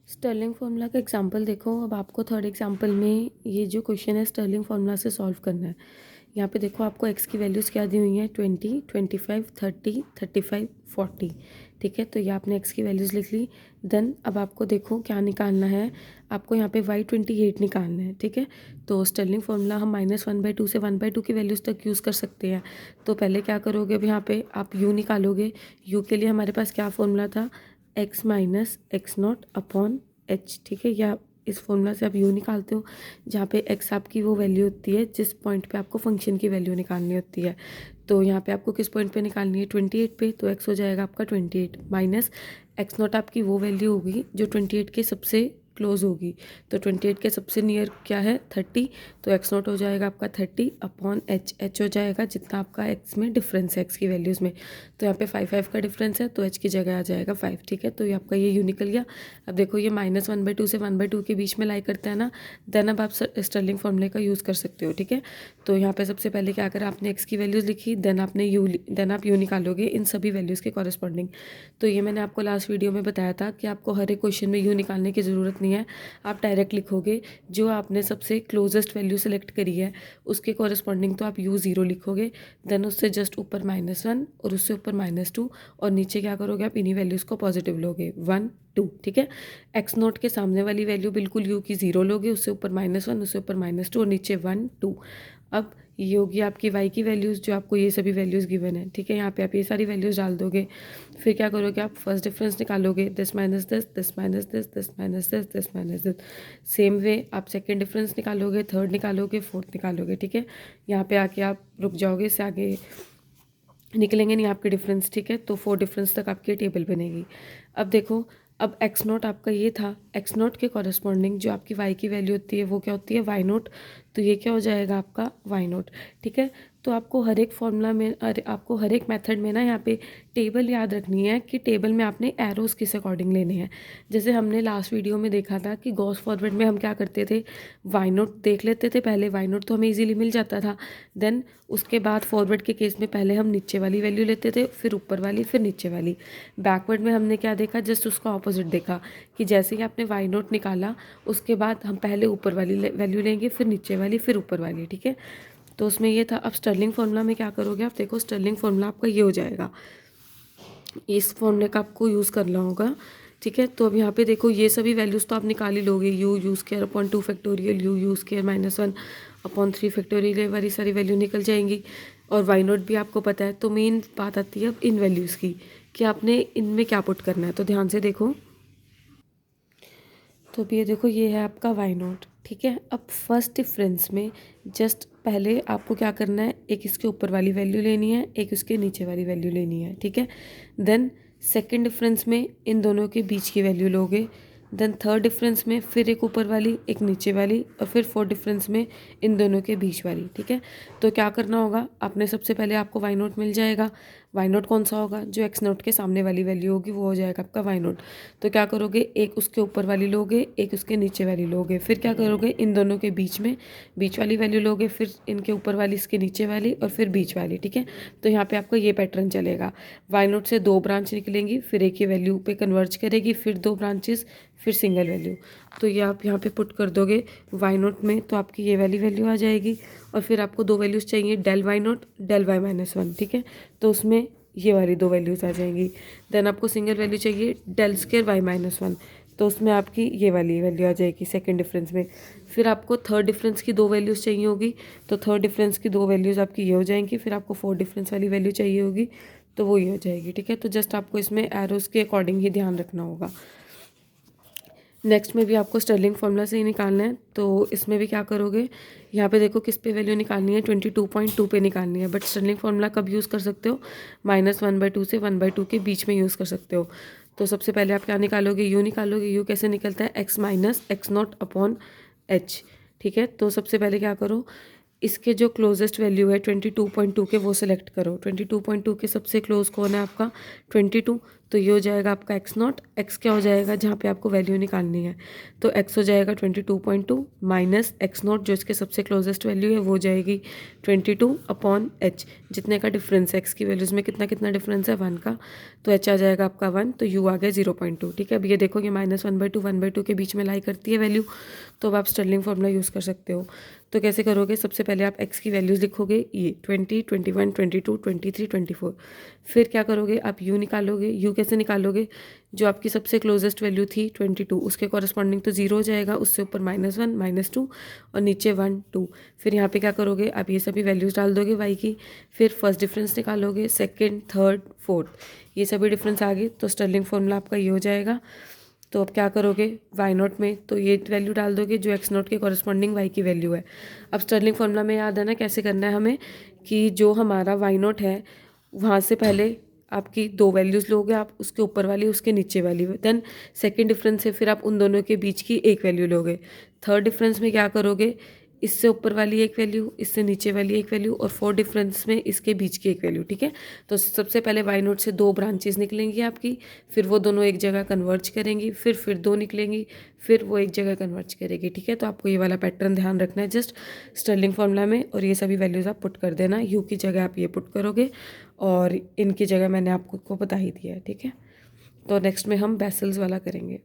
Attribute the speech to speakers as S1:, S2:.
S1: Stirling formula का example देखो। अब आपको थर्ड एग्जांपल में ये जो क्वेश्चन है स्टर्लिंग फार्मूला से सॉल्व करना है। यहाँ पे देखो आपको एक्स की वैल्यूज़ क्या दी हुई हैं, 20, 25, 30, 35, 40। ठीक है, तो ये आपने एक्स की वैल्यूज़ लिख ली। देन अब आपको देखो क्या निकालना है, आपको यहाँ पे y28 निकालना है। ठीक है, तो स्टर्लिंग फार्मूला हम -1/2 से 1/2 की वैल्यूज़ तक यूज़ कर सकते हैं। तो पहले क्या करोगे, अब यहाँ पे आप u निकालोगे। u के लिए हमारे पास क्या फॉर्मूला था, x minus x not upon H. ठीक है, या इस फॉर्मूला से आप यू निकालते हो जहाँ पे x आपकी वो वैल्यू होती है जिस पॉइंट पे आपको फंक्शन की वैल्यू निकालनी होती है। तो यहाँ पे आपको किस पॉइंट पे निकालनी है, 28 पे। तो x हो जाएगा आपका 28 माइनस एक्स नॉट आपकी वो वैल्यू होगी जो 28 के सबसे क्लोज होगी। तो 28 के सबसे नियर क्या है, 30। तो एक्स नॉट हो जाएगा आपका 30 अपॉन एच। एच हो जाएगा जितना आपका एक्स में डिफरेंस है, एक्स की वैल्यूज़ में। तो यहाँ पे 5 का डिफरेंस है, तो एच की जगह आ जाएगा 5। ठीक है, तो ये आपका ये यू निकल गया। अब देखो ये -1/2 से 1/2 के बीच में लाई करता है ना, देन अब आप स्टर्लिंग फॉर्मूले का यूज़ कर सकते हो। ठीक है, तो यहाँ पे सबसे पहले क्या करा, आपने एक्स की वैल्यूज़ लिखी, देन आप यू निकालोगे इन सभी वैल्यूज़ के कॉरस्पॉन्डिंग। तो ये मैंने आपको लास्ट वीडियो में बताया था कि आपको हर एक क्वेश्चन में यू निकालने की ज़रूरत नहीं है, आप डायरेक्ट लिखोगे। जो आपने सबसे क्लोजेस्ट वैल्यू सेलेक्ट करी है उसके कॉरस्पॉन्डिंग तो आप u0 लिखोगे, देन उससे जस्ट ऊपर -1 और उससे ऊपर -2, और नीचे क्या करोगे, आप इन्हीं वैल्यूज़ को पॉजिटिव लोगे, 1, 2। ठीक है, एक्स नोट के सामने वाली वैल्यू बिल्कुल u की 0 लोगे, उससे ऊपर -1, उससे ऊपर -2 और नीचे 1, 2। अब ये होगी आपकी y की वैल्यूज़ जो आपको ये सभी वैल्यूज़ गिवन है। ठीक है, यहाँ पे आप ये सारी वैल्यूज़ डाल दोगे। फिर क्या करोगे, आप फर्स्ट डिफरेंस निकालोगे, this minus this, this minus this, this minus this, this minus this. Same way आप सेकेंड डिफरेंस निकालोगे, थर्ड निकालोगे, फोर्थ निकालोगे। ठीक है, यहाँ पे आके आप रुक जाओगे, इससे आगे निकलेंगे नहीं आपके डिफरेंस। ठीक है, तो 4 डिफरेंस तक आपकी टेबल बनेगी। अब देखो, अब एक्स नोट आपका ये था, एक्स नोट के कॉरस्पॉन्डिंग जो आपकी वाई की वैल्यू होती है वो क्या होती है, वाई नोट। तो ये क्या हो जाएगा आपका वाई नोट। ठीक है, तो आपको हर एक फॉर्मूला में, आपको हर एक मेथड में ना यहाँ पे टेबल याद रखनी है कि टेबल में आपने एरोज़ किस अकॉर्डिंग लेने हैं। जैसे हमने लास्ट वीडियो में देखा था कि गॉस फॉरवर्ड में हम क्या करते थे, वाई नोट देख लेते थे पहले, वाई नोट तो हमें इजीली मिल जाता था। देन उसके बाद फॉरवर्ड के केस में पहले हम नीचे वाली वैल्यू लेते थे, फिर ऊपर वाली, फिर नीचे वाली। बैकवर्ड में हमने क्या देखा, जस्ट उसका ऑपोजिट देखा कि जैसे ही आपने वाई नोट निकाला उसके बाद हम पहले ऊपर वाली वैल्यू लेंगे, फिर नीचे वाली, फिर ऊपर वाली। ठीक है, तो उसमें ये था। अब स्टर्लिंग फार्मूला में क्या करोगे, आप देखो स्टर्लिंग फार्मूला आपका ये हो जाएगा, इस फॉर्मूले का आपको यूज़ करना होगा। ठीक है, तो अब यहाँ पे देखो ये सभी वैल्यूज़ तो आप निकाल ही लोगे, you square upon 2 factorial, you square -1 upon 3 factorial, ये वाली सारी वैल्यू निकल जाएंगी। और वाई नोट भी आपको पता है। तो मेन बात आती है अब इन वैल्यूज़ की कि आपने इनमें क्या पुट करना है। तो ध्यान से देखो, तो अब ये देखो ये है आपका वाई नोट। ठीक है, अब फर्स्ट डिफरेंस में जस्ट पहले आपको क्या करना है, एक इसके ऊपर वाली वैल्यू लेनी है, एक उसके नीचे वाली वैल्यू लेनी है। ठीक है, देन सेकंड डिफरेंस में इन दोनों के बीच की वैल्यू लोगे। देन थर्ड डिफरेंस में फिर एक ऊपर वाली, एक नीचे वाली, और फिर फोर्थ डिफरेंस में इन दोनों के बीच वाली। ठीक है, तो क्या करना होगा, आपने सबसे पहले आपको वाई नोट मिल जाएगा। वाई नोट कौन सा होगा, जो एक्स नोट के सामने वाली वैल्यू होगी वो हो जाएगा आपका वाई नोट। तो क्या करोगे, एक उसके ऊपर वाली लोगे, एक उसके नीचे वाली लोगे, फिर क्या करोगे, इन दोनों के बीच में बीच वाली वैल्यू लोगे, फिर इनके ऊपर वाली, इसके नीचे वाली, और फिर बीच वाली। ठीक है, तो यहाँ पे आपका ये पैटर्न चलेगा। वाई नोट से 2 ब्रांच निकलेंगी, फिर एक ही वैल्यू पे कन्वर्ज करेगी, फिर 2 ब्रांचेस, फिर सिंगल वैल्यू। तो ये आप यहाँ पे पुट कर दोगे वाई नोट में, तो आपकी ये वाली वैल्यू आ जाएगी। और फिर आपको 2 वैल्यूज़ चाहिए, del y naught, del y -1। ठीक है, तो उसमें ये वाली 2 वैल्यूज़ आ जाएंगी। देन आपको सिंगल वैल्यू चाहिए, डेल स्क्वायर वाई -1, तो उसमें आपकी ये वाली वैल्यू आ जाएगी सेकंड डिफरेंस में। फिर आपको थर्ड डिफरेंस की 2 वैल्यूज़ चाहिए होगी, तो थर्ड डिफरेंस की 2 वैल्यूज़ आपकी ये हो जाएंगी। फिर आपको फोर्थ डिफरेंस वाली वैल्यू चाहिए होगी, तो वो ये हो जाएगी। ठीक है, तो जस्ट आपको इसमें एरोज़ के अकॉर्डिंग ही ध्यान रखना होगा। नेक्स्ट में भी आपको स्टर्लिंग फार्मूला से ही निकालना है। तो इसमें भी क्या करोगे, यहाँ पे देखो किस पे वैल्यू निकालनी है, 22.2 पे निकालनी है। बट स्टर्लिंग फार्मूला कब यूज़ कर सकते हो, -1/2 से 1/2 के बीच में यूज़ कर सकते हो। तो सबसे पहले आप क्या निकालोगे, यू निकालोगे। यू कैसे निकलता है, x minus x not upon H. ठीक है, तो सबसे पहले क्या करो, इसके जो क्लोजेस्ट वैल्यू है 22.2 के, वो सिलेक्ट करो। 22.2 के सबसे क्लोज कौन है आपका, 22। तो ये हो जाएगा आपका एक्स नॉट। एक्स क्या हो जाएगा जहाँ पे आपको वैल्यू निकालनी है, तो एक्स हो जाएगा 22.2 माइनस एक्स नॉट जो इसके सबसे क्लोजेस्ट वैल्यू है वो हो जाएगी 22 अपॉन एच, जितने का डिफरेंस है एक्स की वैल्यूज़ में कितना कितना डिफरेंस है 1 का, तो एच आ जाएगा आपका 1, तो यू आ गया 0.2। ठीक है, अब ये देखो कि -1/2 के बीच में लाई करती है वैल्यू, तो अब आप स्टर्लिंग फॉर्मूला यूज़ कर सकते हो। तो कैसे करोगे, सबसे पहले आप एक्स की वैल्यूज़ लिखोगे, ये 20, 21, 22, 23, 24। फिर क्या करोगे, आप यू निकालोगे। यू कैसे निकालोगे, जो आपकी सबसे क्लोजेस्ट वैल्यू थी 22 उसके कॉरस्पॉन्डिंग तो 0 हो जाएगा, उससे ऊपर -1, -2 और नीचे 1, 2। फिर यहाँ पे क्या करोगे, आप ये सभी वैल्यूज़ डाल दोगे वाई की, फिर फर्स्ट डिफरेंस निकालोगे, सेकेंड, थर्ड, फोर्थ, ये सभी डिफरेंस आ गए, तो स्टर्लिंग फॉर्मूला आपका ये हो जाएगा। तो अब क्या करोगे, वाई नॉट में तो ये वैल्यू डाल दोगे जो एक्स नॉट के कॉरस्पॉन्डिंग वाई की वैल्यू है। अब स्टर्लिंग फॉर्मूला में याद है ना कैसे करना है हमें, कि जो हमारा वाई नॉट है वहाँ से पहले आपकी दो वैल्यूज़ लोगे आप, उसके ऊपर वाली उसके नीचे वाली, देन सेकंड डिफरेंस है फिर आप उन दोनों के बीच की एक वैल्यू लोगे। थर्ड डिफरेंस में क्या करोगे, इससे ऊपर वाली एक वैल्यू, इससे नीचे वाली एक वैल्यू, और फोर्थ डिफरेंस में इसके बीच की एक वैल्यू। ठीक है, तो सबसे पहले वाई नोट से दो ब्रांचेस निकलेंगी आपकी, फिर वो दोनों एक जगह कन्वर्ज करेंगी, फिर दो निकलेंगी, फिर वो एक जगह कन्वर्ज करेगी। ठीक है, तो आपको ये वाला पैटर्न ध्यान रखना है जस्ट स्टर्लिंग फॉर्मूला में, और ये सभी वैल्यूज़ आप पुट कर देना, यू की जगह आप ये पुट करोगे और इनकी जगह मैंने आपको बता ही दिया है। ठीक है, तो नेक्स्ट में हम बेसल्स वाला करेंगे।